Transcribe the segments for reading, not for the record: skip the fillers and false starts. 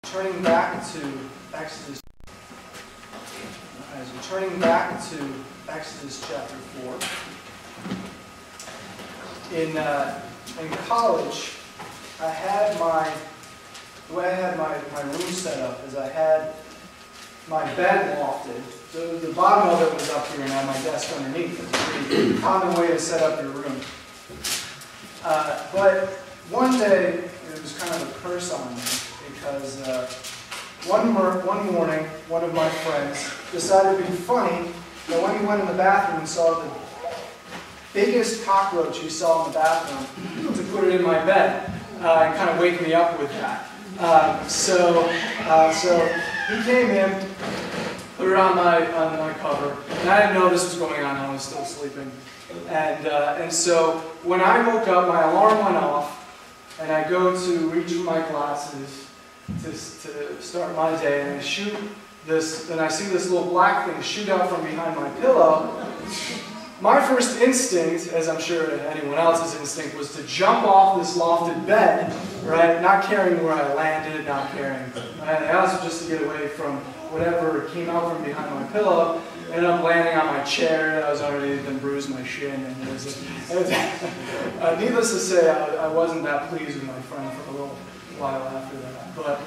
Turning back to Exodus, as we're turning back to Exodus chapter 4. In college, the way I had my room set up is I had my bed lofted. So the bottom of it was up here and I had my desk underneath. It's a pretty common way to set up your room. But one day, it was kind of a curse on me because one morning, one of my friends decided to be funny that when he went in the bathroom and saw the biggest cockroach he saw in the bathroom, to put it in my bed and kind of wake me up with that. So he came in, put it on my cover, and I didn't know this was going on. I was still sleeping. And so when I woke up, my alarm went off, and I go to reach for my glasses to start my day, and I shoot this, and I see this little black thing shoot out from behind my pillow. My first instinct, as I'm sure anyone else's instinct, was to jump off this lofted bed, right? Not caring where I landed, not caring. Right? Also just to get away from whatever came out from behind my pillow. Ended up landing on my chair that was underneath and bruised my shin. And needless to say, I wasn't that pleased with my friend for a little while after that. But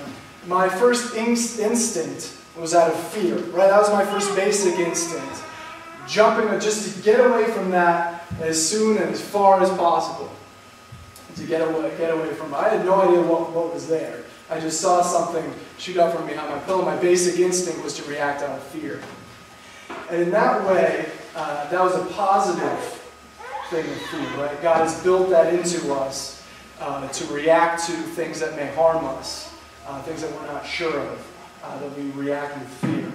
my first instinct was out of fear, right? That was my first basic instinct. Jumping just to get away from that as soon and as far as possible. To get away from it. I had no idea what was there. I just saw something shoot out from behind my pillow. My basic instinct was to react out of fear. And in that way, that was a positive thing of fear, right? God has built that into us to react to things that may harm us, things that we're not sure of, that we react with fear.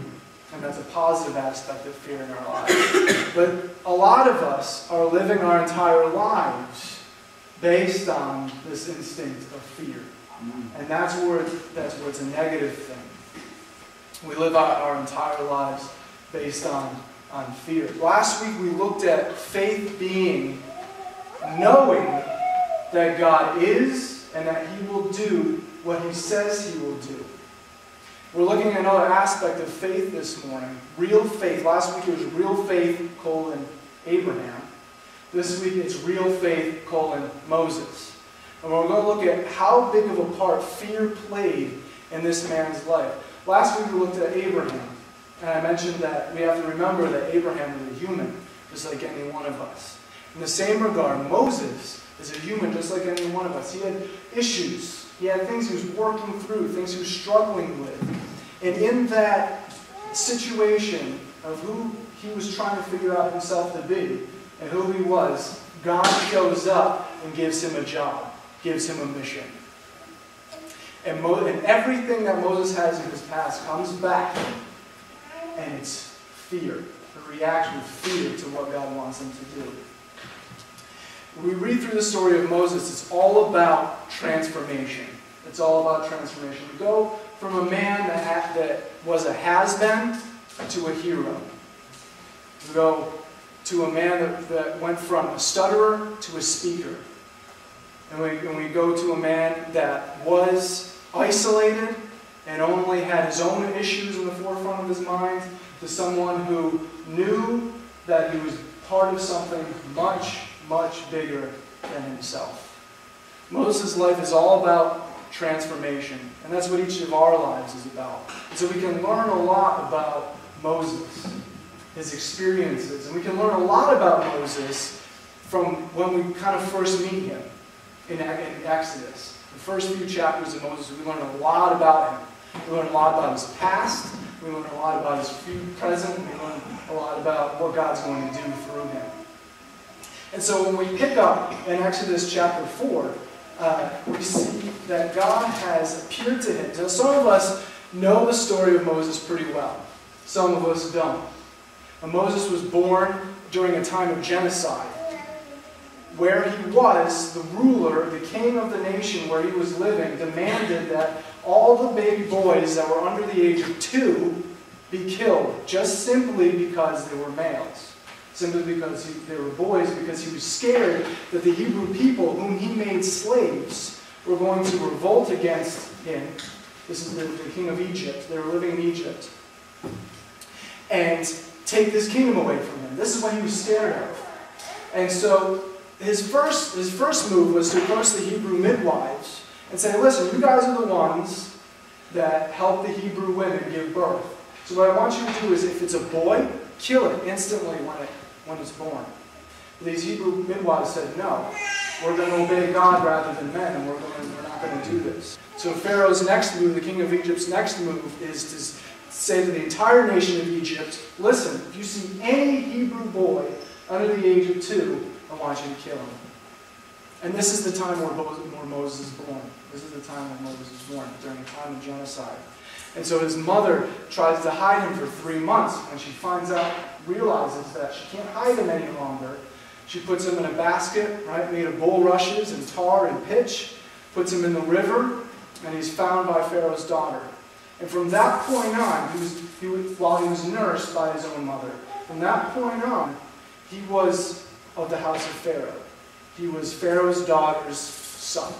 And that's a positive aspect of fear in our lives. But a lot of us are living our entire lives based on this instinct of fear. And that's where it's a negative thing. We live our entire lives based on fear. Last week we looked at faith being knowing that God is and that He will do what He says He will do. We're looking at another aspect of faith this morning. Real faith. Last week it was real faith, Abraham. This week it's real faith, Moses. And we're going to look at how big of a part fear played in this man's life. Last week we looked at Abraham. And I mentioned that we have to remember that Abraham was a human, just like any one of us. In the same regard, Moses is a human, just like any one of us. He had issues. He had things he was working through, things he was struggling with. And in that situation of who he was trying to figure out himself to be and who he was, God shows up and gives him a job, gives him a mission. And everything that Moses has in his past comes back, and it's fear, a reaction of fear to what God wants him to do. When we read through the story of Moses, it's all about transformation. It's all about transformation. We go from a man that was a has-been to a hero. We go to a man that went from a stutterer to a speaker. And we go to a man that was isolated and only had his own issues in the forefront of his mind, to someone who knew that he was part of something much, much bigger than himself. Moses' life is all about transformation, and that's what each of our lives is about. And so we can learn a lot about Moses, his experiences, and we can learn a lot about Moses from when we kind of first meet him in Exodus. The first few chapters of Moses, we learn a lot about him. We learn a lot about his past, we learn a lot about his present, we learn a lot about what God's going to do through him. And so when we pick up in Exodus chapter 4, we see that God has appeared to him. Now, some of us know the story of Moses pretty well. Some of us don't. And Moses was born during a time of genocide, where he was the ruler, the king of the nation where he was living, demanded that all the baby boys that were under the age of 2 be killed, just simply because they were males. Simply because they were boys, because he was scared that the Hebrew people, whom he made slaves, were going to revolt against him This is the king of Egypt. They were living in Egypt. And take this kingdom away from him. This is what he was scared of. And so his first move was to approach the Hebrew midwives and say, listen, you guys are the ones that help the Hebrew women give birth. So what I want you to do is, if it's a boy, kill it instantly when it's born. But these Hebrew midwives said, no, we're going to obey God rather than men, and we're not going to do this. So Pharaoh's next move, the king of Egypt's next move, is to say to the entire nation of Egypt, listen, if you see any Hebrew boy under the age of 2, I want you to kill him. And this is the time where Moses is born. This is the time when Moses is born, during the time of genocide. And so his mother tries to hide him for 3 months. When she finds out, realizes that she can't hide him any longer, she puts him in a basket, right, made of bulrushes and tar and pitch, puts him in the river, and he's found by Pharaoh's daughter. And from that point on, while he was nursed by his own mother, from that point on, he was of the house of Pharaoh. He was Pharaoh's daughter's son.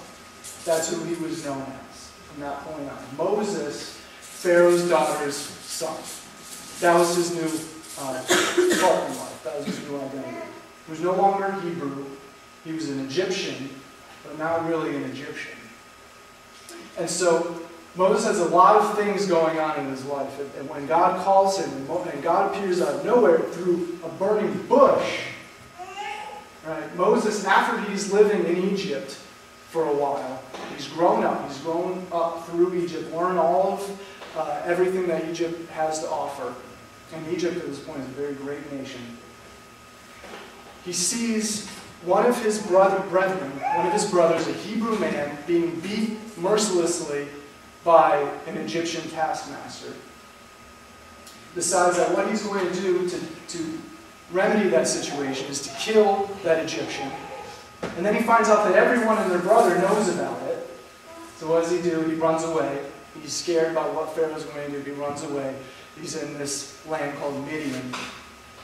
That's who he was known as from that point on. Moses, Pharaoh's daughter's son. That was his new part in life. That was his new identity. He was no longer Hebrew. He was an Egyptian, but not really an Egyptian. And so Moses has a lot of things going on in his life. And when God calls him, and God appears out of nowhere through a burning bush, right? Moses, after he's living in Egypt for a while, he's grown up through Egypt, learned all of everything that Egypt has to offer. And Egypt at this point is a very great nation. He sees one of his brothers, a Hebrew man, being beat mercilessly by an Egyptian taskmaster. Decides that what he's going to do to remedy that situation is to kill that Egyptian. And then he finds out that everyone and their brother knows about it. So what does he do? He runs away. He's scared by what Pharaoh's going to do. He runs away. He's in this land called Midian.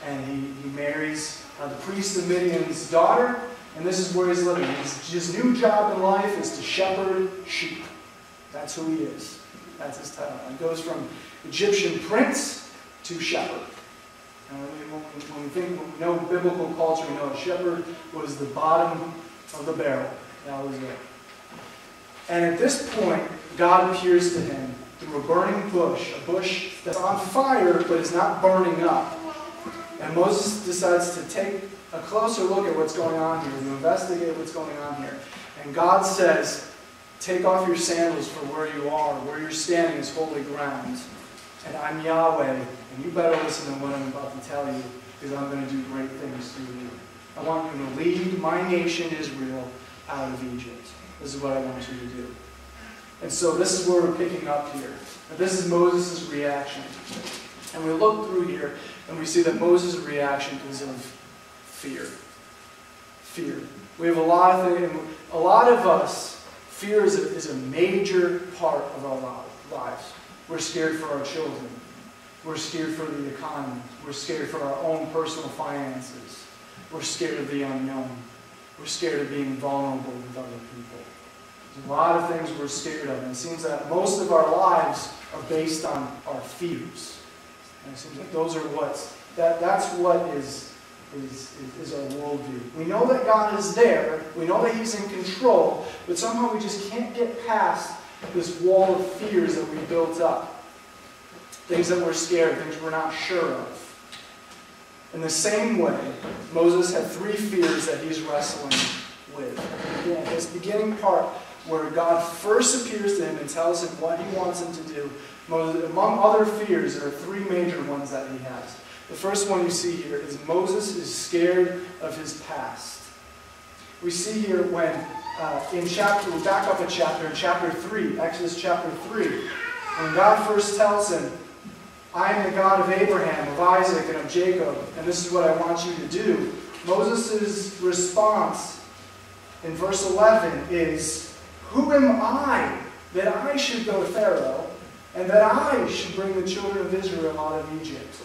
And he marries the priest of Midian's daughter. And this is where he's living. His new job in life is to shepherd sheep. That's who he is. That's his title. He goes from Egyptian prince to shepherd. And when we know biblical culture, we know a shepherd was the bottom of the barrel. That was it. And at this point, God appears to him through a burning bush, a bush that's on fire but is not burning up. And Moses decides to take a closer look at what's going on here, to investigate what's going on here. And God says, take off your sandals for where you are. Where you're standing is holy ground. And I'm Yahweh, and you better listen to what I'm about to tell you, because I'm going to do great things through you. I want you to lead my nation Israel out of Egypt. This is what I want you to do. And so this is where we're picking up here. And this is Moses' reaction. And we look through here, and we see that Moses' reaction is of fear. Fear. We have a lot of us, fear is a major part of our lives. We're scared for our children. We're scared for the economy. We're scared for our own personal finances. We're scared of the unknown. We're scared of being vulnerable with other people. There's a lot of things we're scared of, and it seems that most of our lives are based on our fears. And it seems like those are that's what is our worldview. We know that God is there. We know that He's in control, but somehow we just can't get past this wall of fears that we built up. Things that we're scared, things we're not sure of. In the same way, Moses had 3 fears that he's wrestling with. Again, this beginning part where God first appears to him and tells him what he wants him to do. Moses, among other fears, there are 3 major ones that he has. The first one you see here is Moses is scared of his past. We see here when we back up a chapter, in chapter 3, Exodus chapter 3, when God first tells him, I am the God of Abraham, of Isaac, and of Jacob, and this is what I want you to do. Moses' response in verse 11 is, who am I that I should go to Pharaoh, and that I should bring the children of Israel out of Egypt?